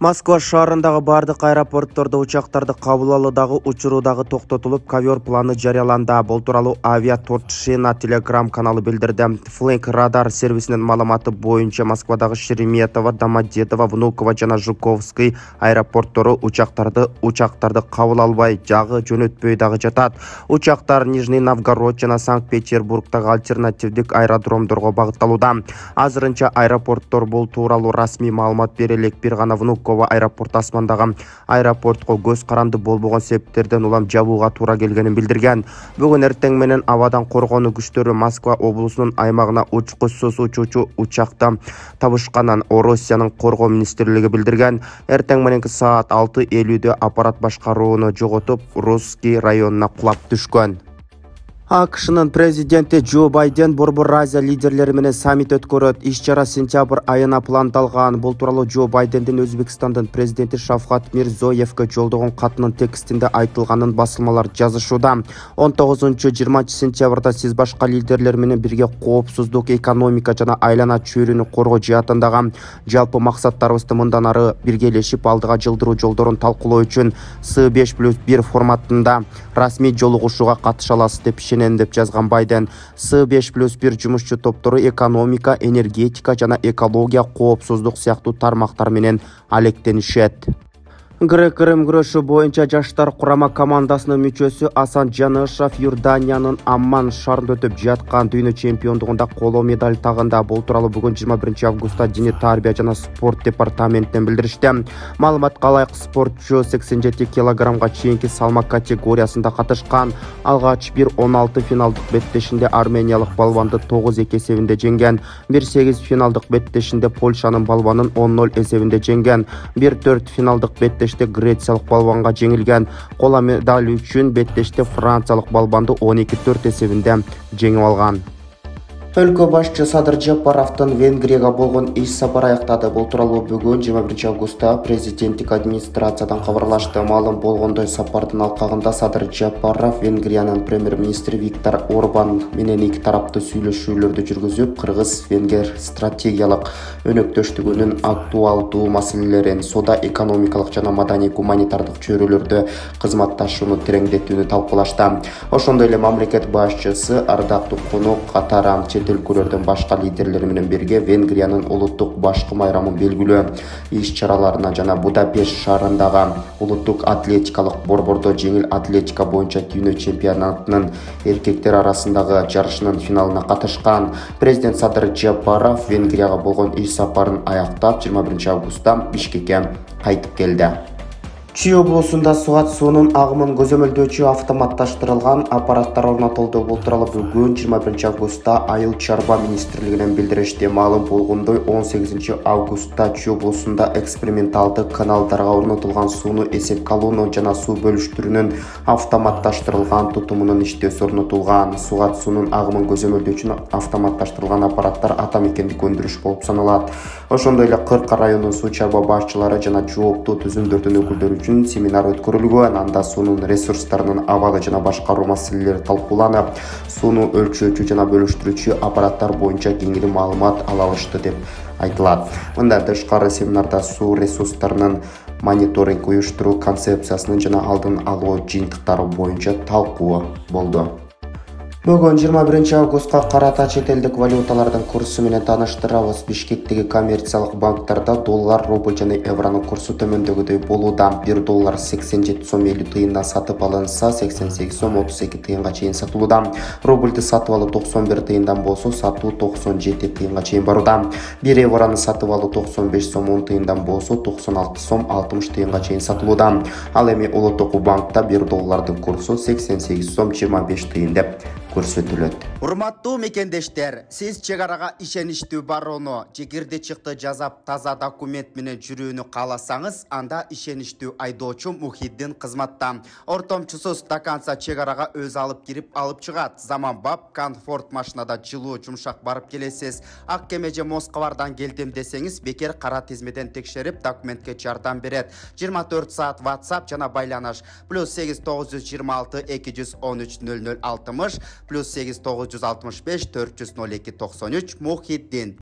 Москва шаарындагы бардык аэропорттордо учактарды кабыл алуудагы учурудагы токтотулуп, ковер планы жарыяланды. Бул тууралуу Авиаторчина телеграм каналы билдирди. Флэнк радар сервисинин маалыматы боюнча Москвадагы Шереметово, Домодедово, Внуково жана Жуковский аэропорттору учактарды кабыл албай, жагы жөнөтпөй дагы жатат. Учактар Нижний Новгород жана Санкт-Петербургдагы альтернативдик аэродромдорго багытталууда. Азырынча аэропорттор бул тууралуу расмий маалымат бере элек, бир гана Внуково аэропорт асмандагы аэропортко көз каранды болбогон себептерден улам жабууга туура келгенин билдирген. Бүгүн эртең менен абадан коргонуу күчтөрү Москва облусунун аймагына учкучсуз учуучу учакта табышканын Россиянын коргоо министрлиги билдирген. Эртең мененки саат 6:50 аппарат башкарууну жоготуп, Русский районуна кулап түшкөн. АКШнын президенти Джо Байден Борбор Азия лидерлери менен саммит өткөрөт. Иш-чара сентябрь айына пландалган. Бул тууралуу Джо Байдендин Өзбекстандын президенти Шавкат Мирзиёевге жолдогон катынын текстинде айтылганын басылмалар жазышууда. 19-20 сентябрда сиз башка лидерлер менен бирге коопсуздук, экономика жана айлана чөйрөнү коргоо жаатындагы жалпы максаттарыбызды мындан ары биргелешип алдыга жылдыруу жолдорун талкуулоо үчүн С5+1 форматында расмий жолугушууга катыша аласыз деп деп жазган Байден. С5+1 жумушчу топтору экономика, энергетика жана экология, коопсуздук сыяктуу тармактар менен алектенишет. Грек-Рим күрөшү боюнча жаштар курама командасынын мүчөсү Асан Жанышев Иорданиянын Амман шаарында өтүп жаткан дүйнө чемпиондугунда коло медаль тагында. Бул тууралуу бүгүн 21 августта Дене тарбия жана спорт департаментинен билдиришти. Маалыматка ылайык, спортчу 87 килограммга чейинки салмак категориясында катышкан. Алгач 1-16 финалдык беттешинде армениялык балбанды 9-2 эсебинде жеңген. 1-8 финалдык беттешинде Польшанын балбанын 10-0 эсебинде жеңген. 1-4 финалдык беттеште Грециялык балбанга жеңилген. Кола медаль үчүн беттеште Франциялык балбанды 12-4 эсебинде жеңип алган. Өлкө башчы Садыр Жапаровдун Венгрияга болгон иш сапары аяктады. Бул тууралуу бүгүн 21 августта президенттик администрациядан кабарлашты. Маалым болгондой, сапардын алкагында Садыр Жапаров Венгриянын премьер-министри Виктор Орбан менен эки тараптуу сүйлөшүүлөрдү жүргүзүп, кыргыз-венгер стратегиялык өнөктөштүгүнүн актуалдуу маселелерин, соода, экономикалык жана маданий-гуманитардык чөйрөлөрдө кызматташууну тереңдетүүнү талкуулашты. Ошондой эле мамлекет башчысы ардактуу конок катары өлкөлөрдүн башка лидерлери менен бирге Венгриянын улуттук башкы майрамын белгилөө иш-чараларына жана Будапешт шаарындагы улуттук атлетикалык борбордо жеңил атлетика боюнча дүйнө чемпионатынын эркектер арасындагы жарышынын финалына катышкан. Президент Садыр Жапаров Венгрияга болгон иш сапарын аяктап 21 августта Бишкекке кайтып келди. Чүй облусунда суат суунун агымын көзөмөлдөөчү автоматташтырылган аппараттар орнотулду. Бул тууралуу бүгүн 21 августта Айыл чарба министрлигинен билдиришти. Маалым болгондой, 18 августта Чүй облусунда эксперименталдык каналдарга орнотулган сууну эсепке алууну жана суу бөлүштүрүүнүн автоматташтырылган тутумунун иштөөсү орнотулган. Суат суунун агымын көзөмөлдөөчү автоматташтырылган аппараттар ата мекендик өндүрүш болуп саналат. Ошондой эле Кырка районунун суу чарба башчылары жана жооптуу түзүмдөрдүн өкүлдөрү үчүн семинар өткөрүлгөн. Анда суунун ресурстарынын абалы жана башкаруу маселелери талкууланып, сууну өлчөөчү жана бөлүштүрүүчү аппараттар боюнча кеңири маалымат ала алышты деп айтылат. Мындан тышкары семинарда суу ресурстарынын мониторинг уюштуруу концепциясынын жана алдын алуу жыйынтыктары боюнча талкуу болду. Бүгүн 21 августка карата чет элдик валюталардын курсу менен тааныштырабыз. Бишкектеги коммерциялык банктарда доллар, рубль жана евронун курсу төмөндөгүдөй болууда. 1 доллар 87 сом 50 тыйындан сатып алынса, 88 сом 32 тыйынга чейин сатылууда. Рубльды сатып алуу 91 тыйындан болсо, сатуу 97 тыйынга чейин барууда. 1 еврону сатып алуу 95 сом 10 тыйындан болсо, 96 сом 60 тыйынга чейин сатылууда. Ал эми Улуттук банкта 1 доллардын курсу 88 сом 25 тыйын деп көрсөтүлөт. Урматтуу мекендештер, сиз чек арага ишеничтүү барууну, чекирди чыкты жазап таза документ менен жүрүүнү кааласаңыз, анда ишеничтүү айдоочу Мухиддин кызматта. Ортомчусуз до конца чек арага өзү алып кирип алып чыгат. Заманбап комфорт машинада жылуу жумшак барып келесиз. Ак кеме же Москвардан келдим десеңиз, бекер кара тизмеден текшерип документке жардам берет. 24 саат WhatsApp жана байланыш. +8 926 213 0060 +8 965 402 93 Мухиддин.